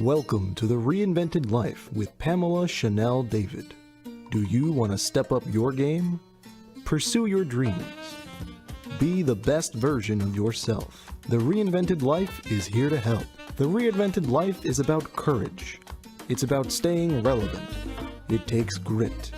Welcome to the Reinvented Life with Pamela Chanel David. Do you want to step up your game? Pursue your dreams. Be the best version of yourself. The Reinvented Life is here to help. The Reinvented Life is about courage. It's about staying relevant. It takes grit.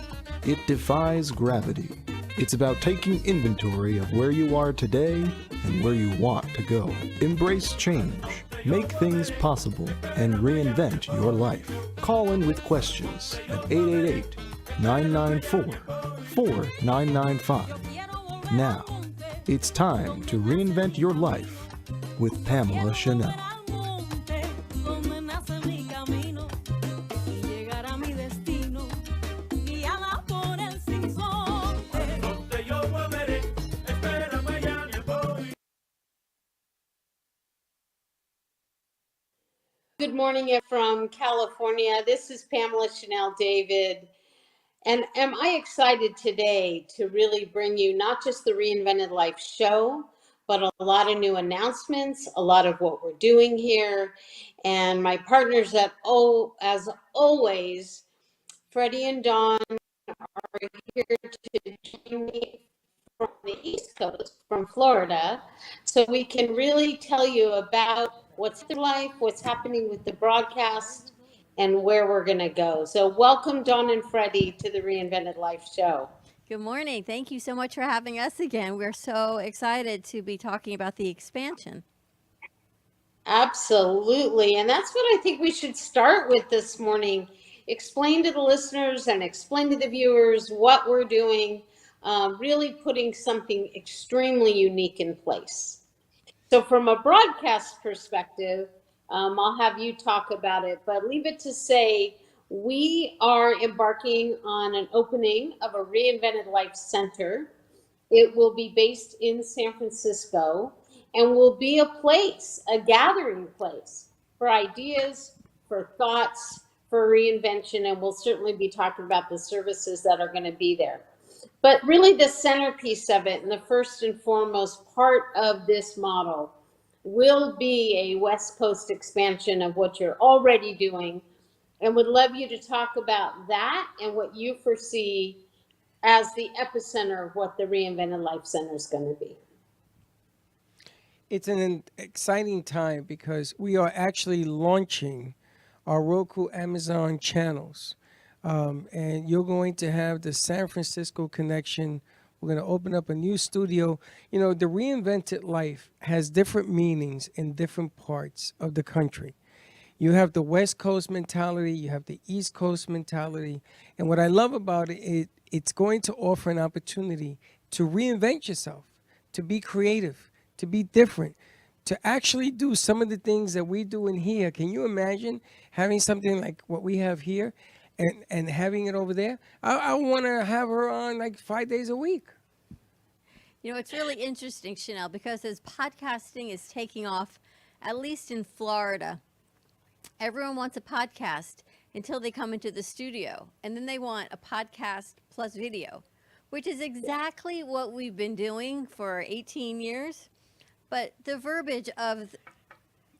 It defies gravity. It's about taking inventory of where you are today and where you want to go. Embrace change. Make things possible and reinvent your life. Call in with questions at 888-994-4995. Now, it's time to reinvent your life with Pamela Chanel. Good morning from California. This is Pamela Chanel David. And am I excited today to really bring you not just the Reinvented Life Show, but a lot of new announcements, a lot of what we're doing here. And my partners as always, Freddy and Dawn are here to join me from the East Coast, from Florida, so we can really tell you about what's their life, what's happening with the broadcast, and where we're going to go. So welcome, Dawn and Freddy, to the Reinvented Life Show. Good morning. Thank you so much for having us again. We're so excited to be talking about the expansion. Absolutely. And that's what I think we should start with this morning. Explain to the listeners and explain to the viewers what we're doing, really putting something extremely unique in place. So from a broadcast perspective, I'll have you talk about it, but leave it to say we are embarking on an opening of a Reinvented Life Center. It will be based in San Francisco and will be a place, a gathering place for ideas, for thoughts, for reinvention, and we'll certainly be talking about the services that are going to be there. But really the centerpiece of it, and the first and foremost part of this model, will be a West Coast expansion of what you're already doing, and would love you to talk about that and what you foresee as the epicenter of what the Reinvented Life Center is going to be. It's an exciting time because we are actually launching our Roku Amazon channels. And you're going to have the San Francisco connection. We're going to open up a new studio. You know, the Reinvented Life has different meanings in different parts of the country. You have the West Coast mentality, you have the East Coast mentality. And what I love about it, it's going to offer an opportunity to reinvent yourself, to be creative, to be different, to actually do some of the things that we do in here. Can you imagine having something like what we have here and having it over there? I want to have her on like 5 days a week. You know, it's really interesting, Chanel, because as podcasting is taking off, at least in Florida, everyone wants a podcast until they come into the studio. And then they want a podcast plus video, which is exactly what we've been doing for 18 years. But the verbiage of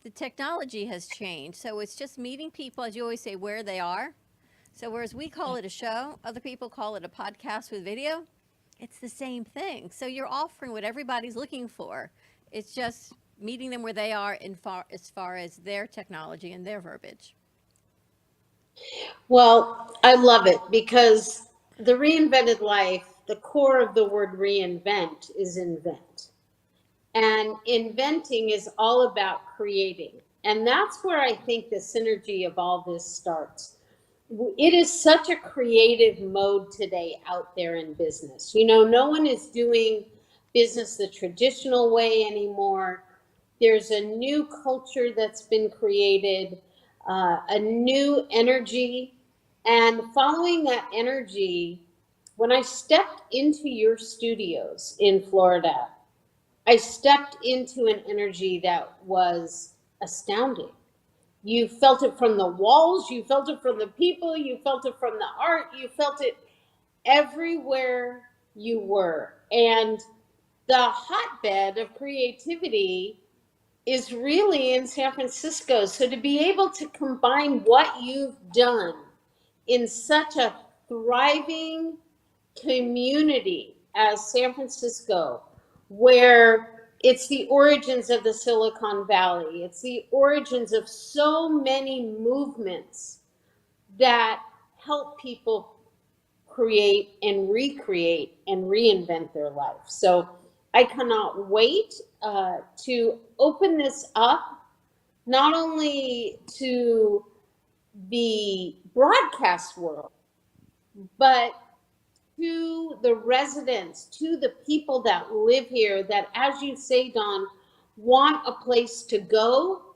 the technology has changed. So it's just meeting people, as you always say, where they are. So whereas we call it a show, other people call it a podcast with video, it's the same thing. So you're offering what everybody's looking for. It's just meeting them where they are as far as their technology and their verbiage. Well, I love it because the Reinvented Life, the core of the word reinvent is invent. And inventing is all about creating. And that's where I think the synergy of all this starts. It is such a creative mode today out there in business. You know, no one is doing business the traditional way anymore. There's a new culture that's been created, a new energy. And following that energy, when I stepped into your studios in Florida, I stepped into an energy that was astounding. You felt it from the walls, you felt it from the people, you felt it from the art, you felt it everywhere you were. And the hotbed of creativity is really in San Francisco. So to be able to combine what you've done in such a thriving community as San Francisco, where it's the origins of the Silicon Valley, it's the origins of so many movements that help people create and recreate and reinvent their life. So I cannot wait to open this up, not only to the broadcast world, but to the residents, to the people that live here, that, as you say, Dawn, want a place to go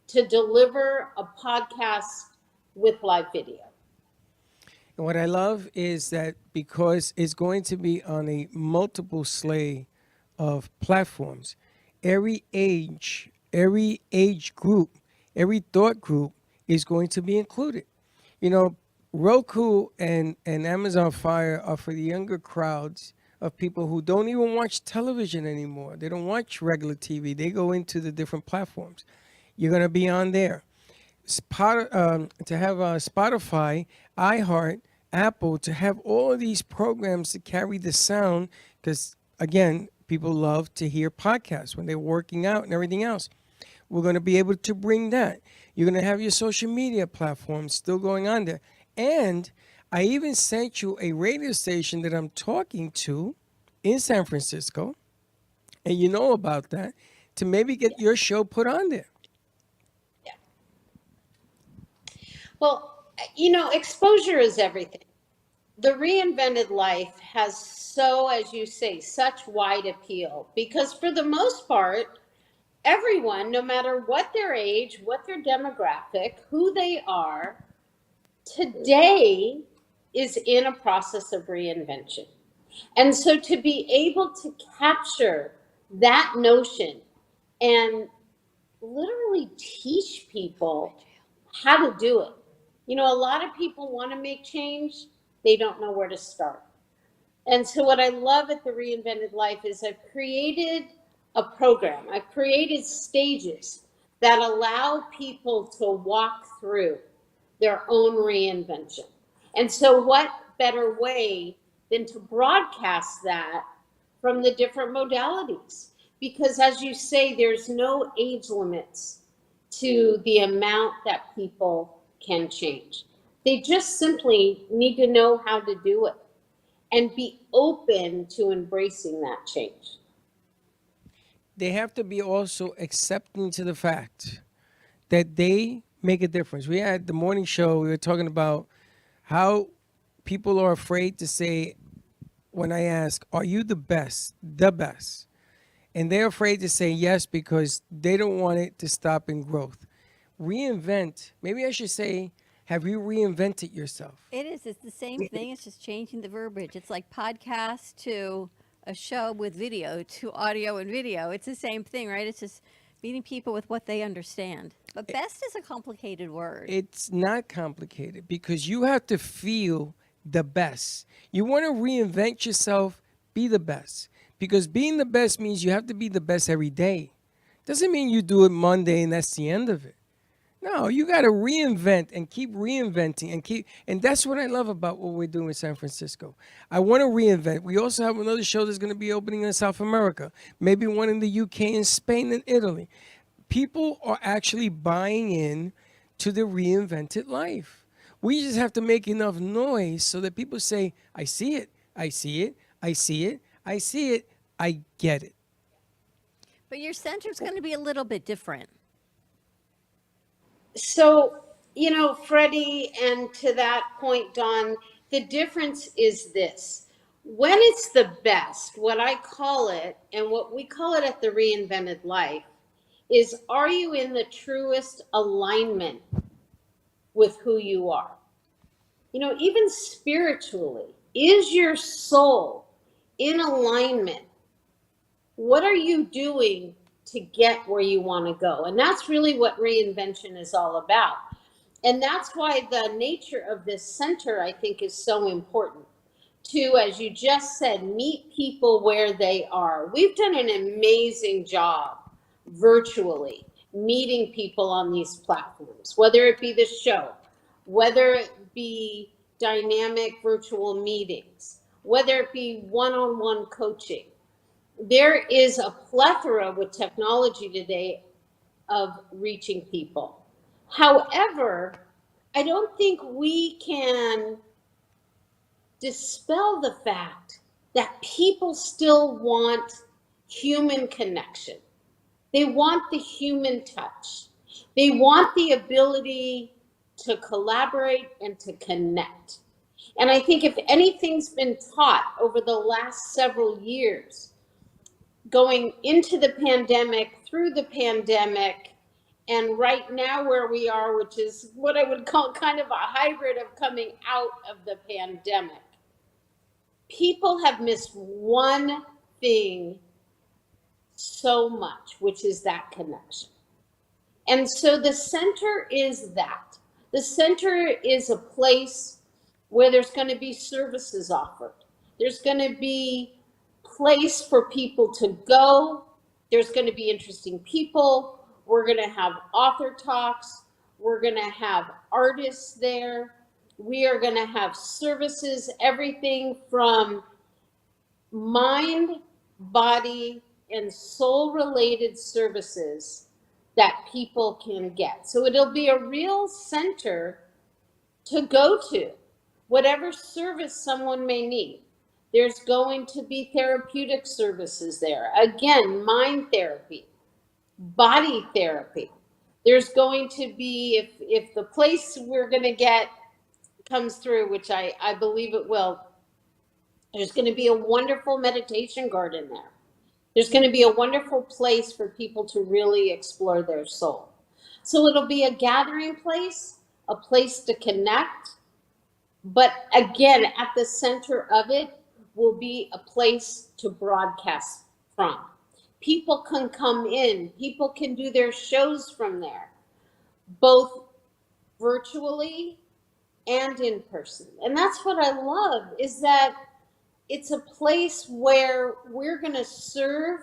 to deliver a podcast with live video. And what I love is that because it's going to be on a multiple slate of platforms, every age group, every thought group is going to be included. You know, Roku and Amazon Fire are for the younger crowds of people who don't even watch television anymore. They don't watch regular TV. They go into the different platforms. You're going to be on there. To have Spotify, iHeart, Apple, to have all of these programs to carry the sound, because again, people love to hear podcasts when they're working out and everything else. We're going to be able to bring that. You're going to have your social media platforms still going on there. And I even sent you a radio station that I'm talking to in San Francisco, and you know about that, to maybe get your show put on there. Well, you know, exposure is everything. The Reinvented Life has so, as you say, such wide appeal because for the most part, everyone, no matter what their age, what their demographic, who they are, today is in a process of reinvention. And so to be able to capture that notion and literally teach people how to do it. You know, a lot of people want to make change, they don't know where to start. And so what I love at the Reinvented Life is I've created a program. I've created stages that allow people to walk through their own reinvention. And so what better way than to broadcast that from the different modalities? Because as you say, there's no age limits to the amount that people can change. They just simply need to know how to do it and be open to embracing that change. They have to be also accepting to the fact that they make a difference. We had the morning show, we were talking about how people are afraid to say, when I ask, are you the best? The best. And they're afraid to say yes because they don't want it to stop in growth. Reinvent, maybe I should say, have you reinvented yourself? It is. It's the same thing. It's just changing the verbiage. It's like podcast to a show with video to audio and video. It's the same thing, right? It's just meeting people with what they understand. But best is a complicated word. It's not complicated because you have to feel the best. You want to reinvent yourself, be the best. Because being the best means you have to be the best every day. Doesn't mean you do it Monday and that's the end of it. No, you got to reinvent and keep reinventing and that's what I love about what we're doing in San Francisco. I want to reinvent. We also have another show that's going to be opening in South America, maybe one in the UK and Spain and Italy. People are actually buying in to the reinvented life. We just have to make enough noise so that people say, I see it, I see it, I see it, I see it, I get it. But your center's going to be a little bit different. So, you know, Freddie, and to that point, Dawn, the difference is this. When it's the best, what I call it, and what we call it at the Reinvented Life, is are you in the truest alignment with who you are? You know, even spiritually, is your soul in alignment? What are you doing to get where you want to go? And that's really what reinvention is all about. And that's why the nature of this center, I think, is so important. To, as you just said, meet people where they are. We've done an amazing job virtually, meeting people on these platforms, whether it be the show, whether it be dynamic virtual meetings, whether it be one-on-one coaching. There is a plethora with technology today of reaching people. However, I don't think we can dispel the fact that people still want human connection. They want the human touch. They want the ability to collaborate and to connect. And I think if anything's been taught over the last several years, going into the pandemic, through the pandemic, and right now where we are, which is what I would call kind of a hybrid of coming out of the pandemic, people have missed one thing so much, which is that connection. And so the center is that. The center is a place where there's going to be services offered. There's going to be place for people to go. There's going to be interesting people. We're going to have author talks. We're going to have artists there. We are going to have services, everything from mind, body, and soul related services that people can get. So it'll be a real center to go to, whatever service someone may need. There's going to be therapeutic services there. Again, mind therapy, body therapy. There's going to be, if the place we're going to get comes through, which I believe it will, there's going to be a wonderful meditation garden there. There's going to be a wonderful place for people to really explore their soul. So it'll be a gathering place, a place to connect. But again, at the center of it will be a place to broadcast from. People can come in, people can do their shows from there, both virtually and in person. And that's what I love, is that it's a place where we're going to serve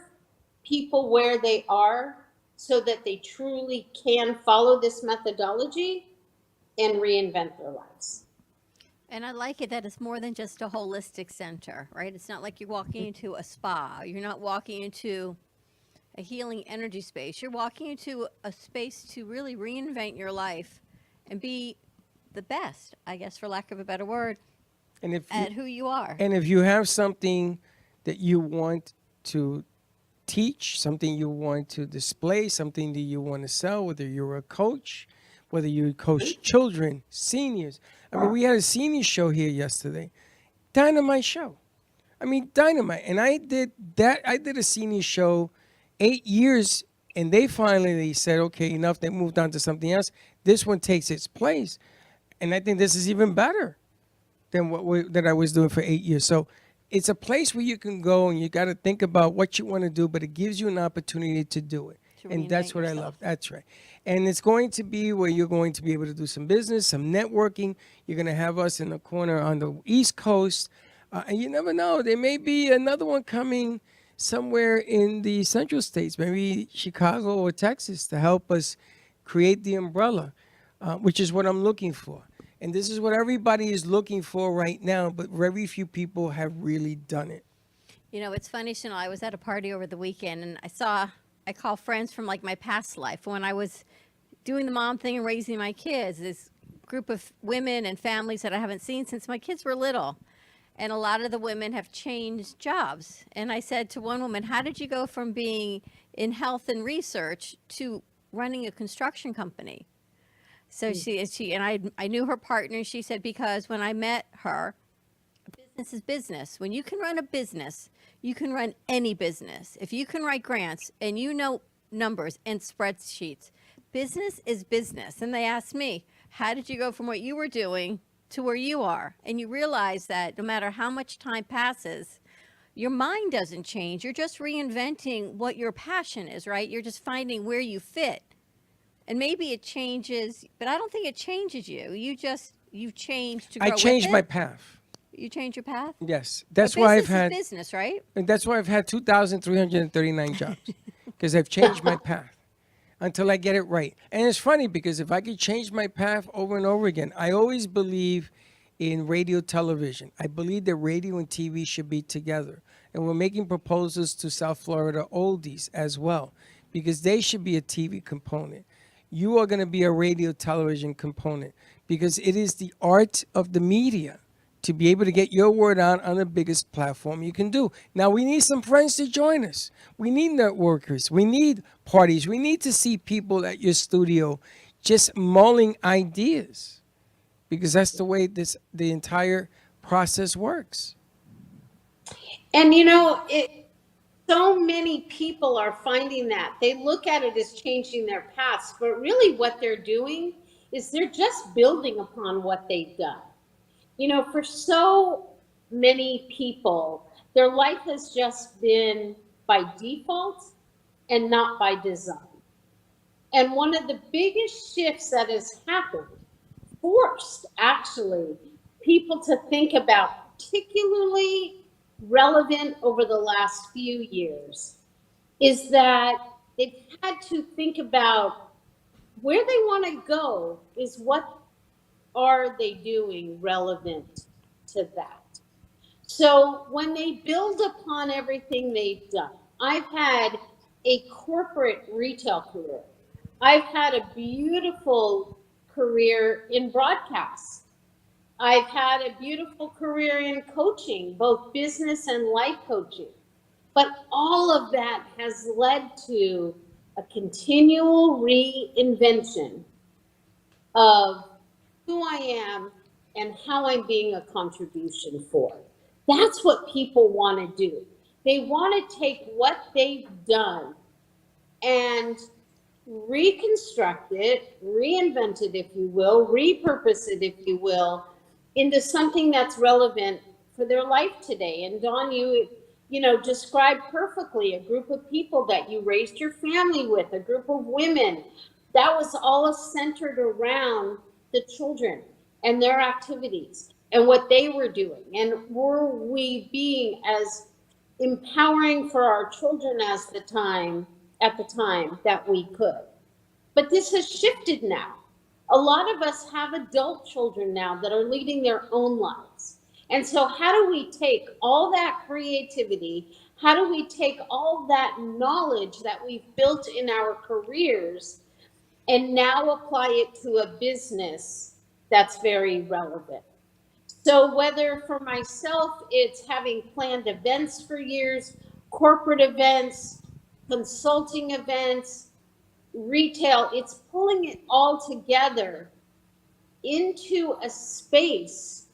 people where they are so that they truly can follow this methodology and reinvent their lives. And I like it that it's more than just a holistic center, right? It's not like you're walking into a spa. You're not walking into a healing energy space. You're walking into a space to really reinvent your life and be the best, I guess, for lack of a better word, at who you are. And if you have something that you want to teach, something you want to display, something that you want to sell, whether you're a coach, whether you coach children, seniors. I mean, we had a senior show here yesterday. Dynamite show. I mean, dynamite. And I did a senior show 8 years, and they said, okay, enough. They moved on to something else. This one takes its place. And I think this is even better than that I was doing for 8 years. So it's a place where you can go and you got to think about what you want to do, but it gives you an opportunity to do it. And that's what yourself. I love. That's right. And it's going to be where you're going to be able to do some business, some networking. You're going to have us in the corner on the East Coast. And you never know. There may be another one coming somewhere in the Central States, maybe Chicago or Texas, to help us create the umbrella, which is what I'm looking for. And this is what everybody is looking for right now, but very few people have really done it. You know, it's funny, Chanel, I was at a party over the weekend, and I call friends from like my past life. When I was doing the mom thing and raising my kids, this group of women and families that I haven't seen since my kids were little. And a lot of the women have changed jobs. And I said to one woman, how did you go from being in health and research to running a construction company? So I knew her partner. She said, because when I met her, business is business. When you can run a business, you can run any business. If you can write grants and you know numbers and spreadsheets, business is business. And they asked me, how did you go from what you were doing to where you are? And you realize that no matter how much time passes, your mind doesn't change. You're just reinventing what your passion is, right? You're just finding where you fit. And maybe it changes, but I don't think it changes you. You've changed to grow I changed with it. my path. You changed your path? Yes. That's why I've had business, right? And that's why I've had 2,339 jobs. because I've changed my path until I get it right. And it's funny because if I could change my path over and over again, I always believe in radio, television. I believe that radio and TV should be together. And we're making proposals to South Florida oldies as well, because they should be a TV component. You are going to be a radio, television component, because it is the art of the media to be able to get your word out on the biggest platform you can do. Now, we need some friends to join us. We need networkers. We need parties. We need to see people at your studio just mulling ideas, because that's the way the entire process works. And so many people are finding that. They look at it as changing their paths, but really what they're doing is they're just building upon what they've done. For so many people, their life has just been by default and not by design. And one of the biggest shifts that has happened, forced actually people to think about, particularly relevant over the last few years, is that they've had to think about where they want to go is what are they doing relevant to that. So when they build upon everything they've done, I've had a corporate retail career. I've had a beautiful career in broadcast. I've had a beautiful career in coaching, both business and life coaching. But all of that has led to a continual reinvention of who I am and how I'm being a contribution for. That's what people want to do. They want to take what they've done and reconstruct it, reinvent it, if you will, repurpose it, if you will, into something that's relevant for their life today. And Dawn, you described perfectly a group of people that you raised your family with, a group of women. That was all centered around the children and their activities and what they were doing. And were we being as empowering for our children at the time that we could? But this has shifted now. A lot of us have adult children now that are leading their own lives. And so how do we take all that creativity? How do we take all that knowledge that we've built in our careers and now apply it to a business that's very relevant? So whether for myself, it's having planned events for years, corporate events, consulting events, retail, it's pulling it all together into a space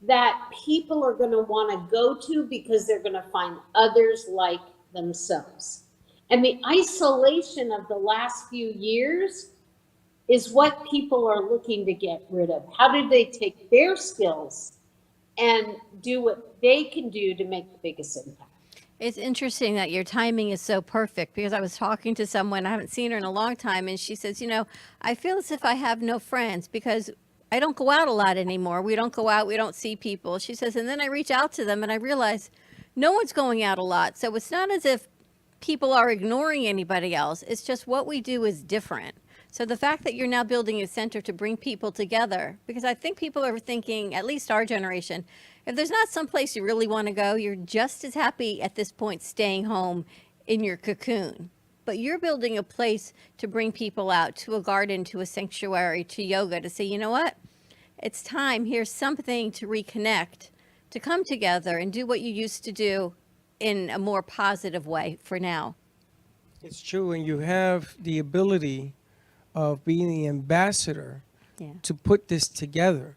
that people are going to want to go to because they're going to find others like themselves. And the isolation of the last few years is what people are looking to get rid of. How do they take their skills and do what they can do to make the biggest impact? It's interesting that your timing is so perfect, because I was talking to someone, I haven't seen her in a long time, and she says, I feel as if I have no friends because I don't go out a lot anymore. We don't go out, we don't see people. She says, and then I reach out to them and I realize no one's going out a lot. So it's not as if people are ignoring anybody else. It's just what we do is different. So the fact that you're now building a center to bring people together, because I think people are thinking, at least our generation, if there's not some place you really want to go, you're just as happy at this point staying home in your cocoon. But you're building a place to bring people out, to a garden, to a sanctuary, to yoga, to say, you know what? It's time. Here's something to reconnect, to come together and do what you used to do in a more positive way for now. It's true, and you have the ability of being the ambassador to put this together,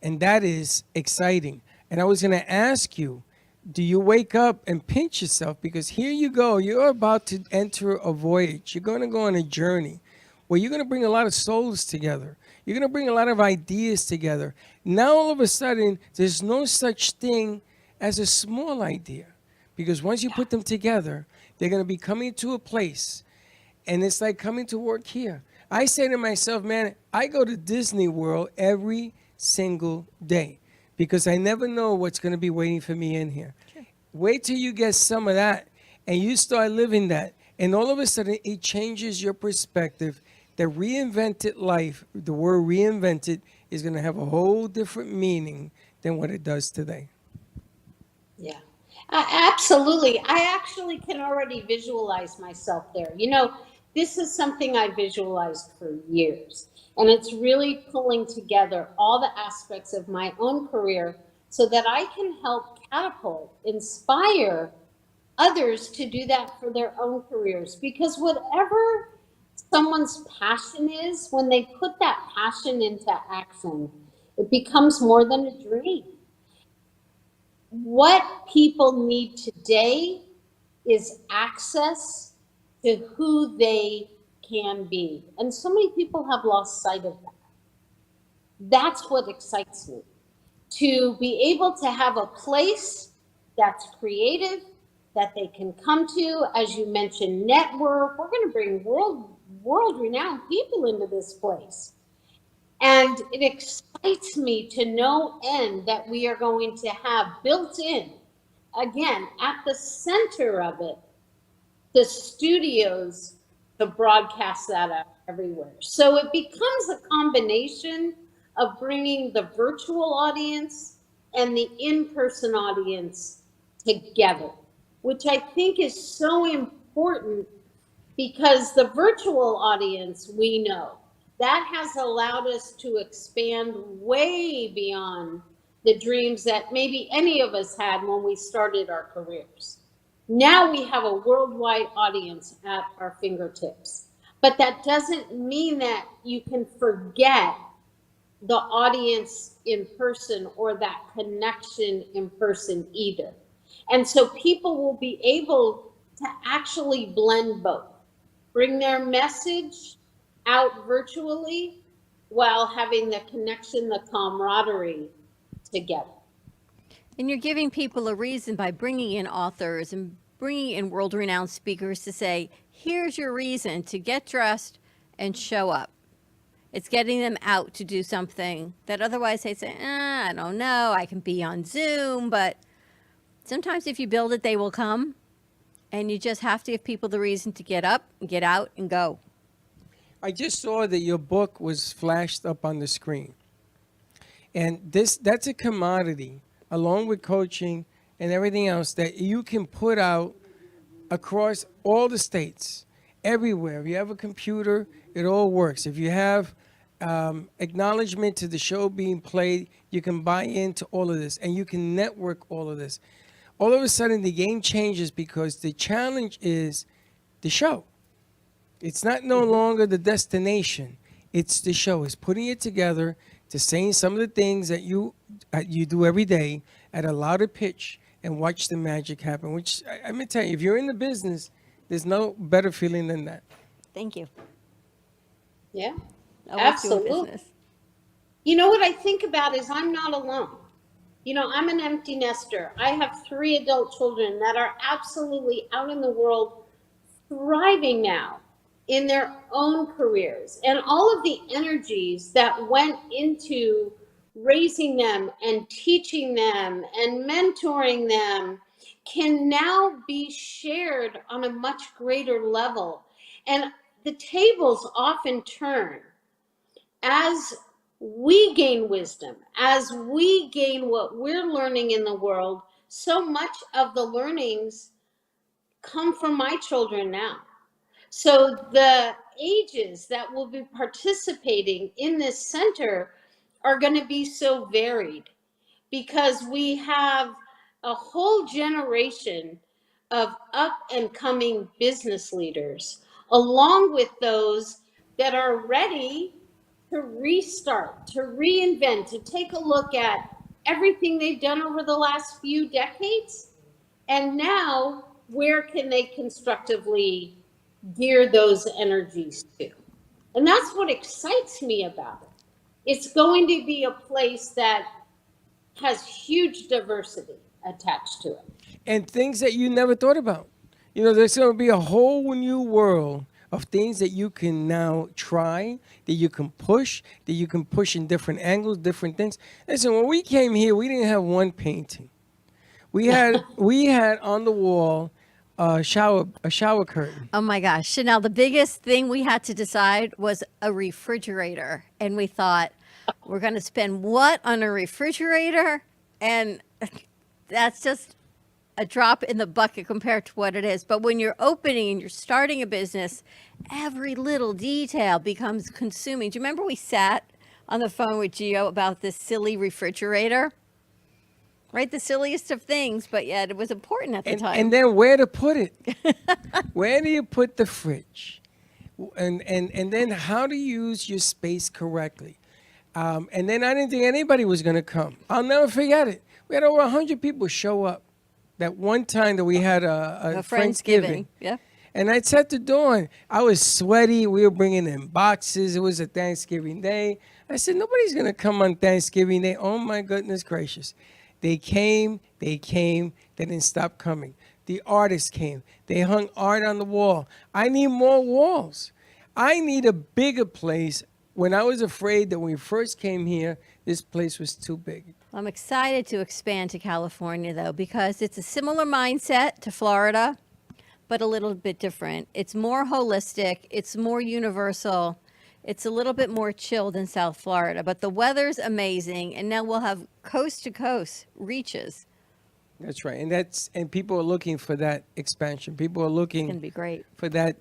and that is exciting. And I was going to ask you, do you wake up and pinch yourself? Because here you go, you're about to enter a voyage. You're going to go on a journey where you're going to bring a lot of souls together. You're going to bring a lot of ideas together. Now, all of a sudden, there's no such thing as a small idea. Because once you put them together, they're going to be coming to a place. And it's like coming to work here. I say to myself, man, I go to Disney World every single day, because I never know what's going to be waiting for me in here. Sure. Wait till you get some of that and you start living that. And all of a sudden, it changes your perspective. The reinvented life, the word reinvented, is going to have a whole different meaning than what it does today. Yeah, absolutely. I actually can already visualize myself there. This is something I visualized for years, and it's really pulling together all the aspects of my own career so that I can help catapult, inspire others to do that for their own careers. Because whatever someone's passion is, when they put that passion into action, it becomes more than a dream. What people need today is access to who they can be. And so many people have lost sight of that. That's what excites me. To be able to have a place that's creative, that they can come to, as you mentioned, network. We're going to bring world renowned people into this place. And it excites me to no end that we are going to have built in, again, at the center of it, the studios to broadcast that out everywhere. So it becomes a combination of bringing the virtual audience and the in-person audience together, which I think is so important, because the virtual audience, we know, that has allowed us to expand way beyond the dreams that maybe any of us had when we started our careers. Now we have a worldwide audience at our fingertips. But that doesn't mean that you can forget the audience in person or that connection in person either. And so people will be able to actually blend both, bring their message out virtually while having the connection, the camaraderie together. And you're giving people a reason by bringing in authors and bringing in world-renowned speakers to say, here's your reason to get dressed and show up. It's getting them out to do something that otherwise they'd say, I don't know, I can be on Zoom. But sometimes if you build it, they will come. And you just have to give people the reason to get up, get out, and go. I just saw that your book was flashed up on the screen. And that's a commodity, along with coaching and everything else, that you can put out across all the states, everywhere. If you have a computer, it all works. If you have acknowledgement to the show being played, you can buy into all of this, and you can network all of this. All of a sudden, the game changes, because the challenge is the show. It's not no longer the destination. It's the show. It's putting it together, to saying some of the things that you do every day at a louder pitch, and watch the magic happen. Which I'm going to tell you, if you're in the business, there's no better feeling than that. Thank you. Yeah, Always doing absolutely. business. You know what I think about is I'm not alone. I'm an empty nester. I have 3 adult children that are absolutely out in the world, thriving now in their own careers. And all of the energies that went into raising them and teaching them and mentoring them can now be shared on a much greater level. And the tables often turn as we gain wisdom, as we gain what we're learning in the world. So much of the learnings come from my children now. So the ages that will be participating in this center are going to be so varied, because we have a whole generation of up and coming business leaders, along with those that are ready to restart, to reinvent, to take a look at everything they've done over the last few decades. And now, where can they constructively gear those energies to? And that's what excites me about it. It's going to be a place that has huge diversity attached to it. And things that you never thought about. There's going to be a whole new world of things that you can now try, that you can push in different angles, different things. Listen, when we came here, we didn't have one painting. We had on the wall a shower curtain. Oh my gosh, Chanel, the biggest thing we had to decide was a refrigerator. And we thought, we're going to spend what on a refrigerator? And that's just a drop in the bucket compared to what it is. But when you're opening and you're starting a business, every little detail becomes consuming. Do you remember we sat on the phone with Gio about this silly refrigerator? Right? The silliest of things, but yet it was important at the time. And then where to put it? Where do you put the fridge? And then how to use your space correctly. And then I didn't think anybody was going to come. I'll never forget it. We had over 100 people show up that one time that we had a Friendsgiving. Yeah. And I said to Dawn, I was sweaty. We were bringing in boxes. It was a Thanksgiving Day. I said, nobody's going to come on Thanksgiving Day. Oh, my goodness gracious. They came, they didn't stop coming. The artists came. They hung art on the wall. I need more walls. I need a bigger place. When I was afraid that when we first came here, this place was too big. I'm excited to expand to California, though, because it's a similar mindset to Florida, but a little bit different. It's more holistic. It's more universal. It's a little bit more chill than South Florida, but the weather's amazing, and now we'll have coast-to-coast reaches. That's right, and people are looking for that expansion. People are It's looking going to be great. for that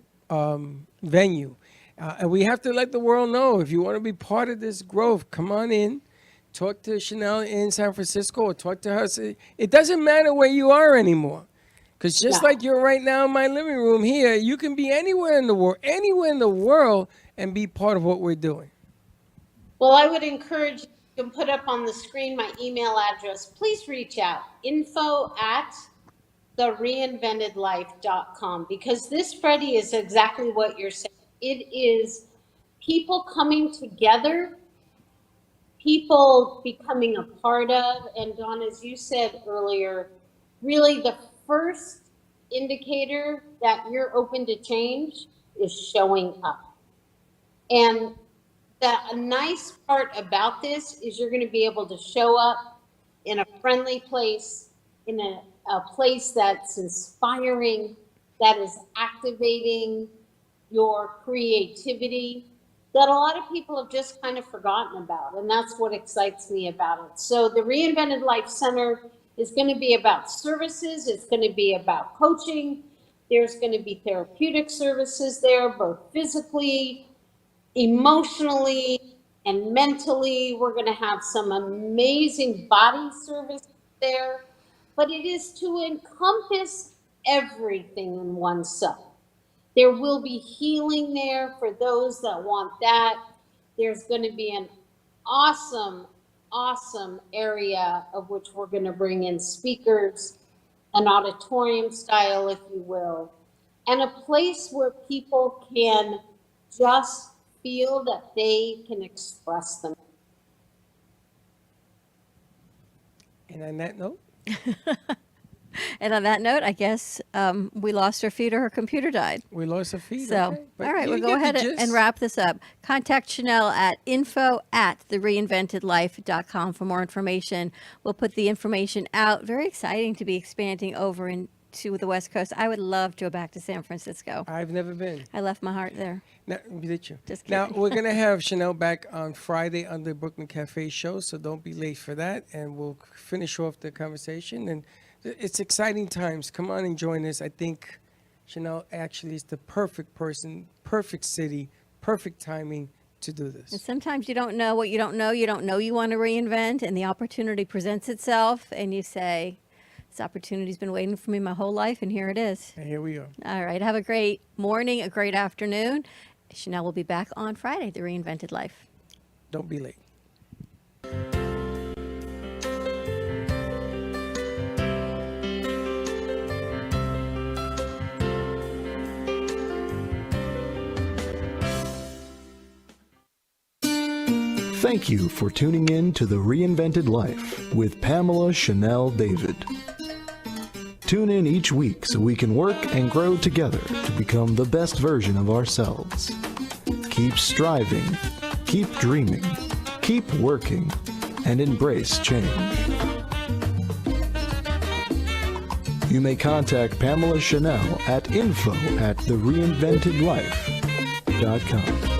venue. And we have to let the world know, if you want to be part of this growth, come on in, talk to Chanel in San Francisco, or talk to her. It doesn't matter where you are anymore. Because just like you're right now in my living room here, you can be anywhere in the world, and be part of what we're doing. Well, I would encourage you can put up on the screen my email address. Please reach out, info@thereinventedlife.com, because this, Freddie, is exactly what you're saying. It is people coming together, people becoming a part of, and Dawn, as you said earlier, really the first indicator that you're open to change is showing up. And the nice part about this is you're going to be able to show up in a friendly place, in a place that's inspiring, that is activating your creativity, that a lot of people have just kind of forgotten about. And that's what excites me about it. So the Reinvented Life Center is going to be about services. It's going to be about coaching. There's going to be therapeutic services there, both physically, emotionally, and mentally. We're going to have some amazing body service there, but it is to encompass everything in oneself. There will be healing there for those that want that. There's going to be an awesome area of which we're going to bring in speakers, an auditorium style, if you will, and a place where people can just feel that they can express them. And on that note? And on that note, I guess we lost her feed or her computer died. We lost a feed. So, okay. all right, we'll go ahead and wrap this up. Contact Chanel at info@thereinventedlife.com for more information. We'll put the information out. Very exciting to be expanding over into the West Coast. I would love to go back to San Francisco. I've never been. I left my heart there. Now, did you? Just Now, kidding. we're going to have Chanel back on Friday on the Brooklyn Cafe show, so don't be late for that. And we'll finish off the conversation. And it's exciting times. Come on and join us. I think Chanel actually is the perfect person, perfect city, perfect timing to do this. And sometimes you don't know what you don't know. You don't know you want to reinvent, and the opportunity presents itself, and you say, this opportunity's been waiting for me my whole life, and here it is. And here we are. All right. Have a great morning, a great afternoon. Chanel will be back on Friday, The Reinvented Life. Don't be late. Thank you for tuning in to The Reinvented Life with Pamela Chanel David. Tune in each week so we can work and grow together to become the best version of ourselves. Keep striving, keep dreaming, keep working, and embrace change. You may contact Pamela Chanel at info@thereinventedlife.com.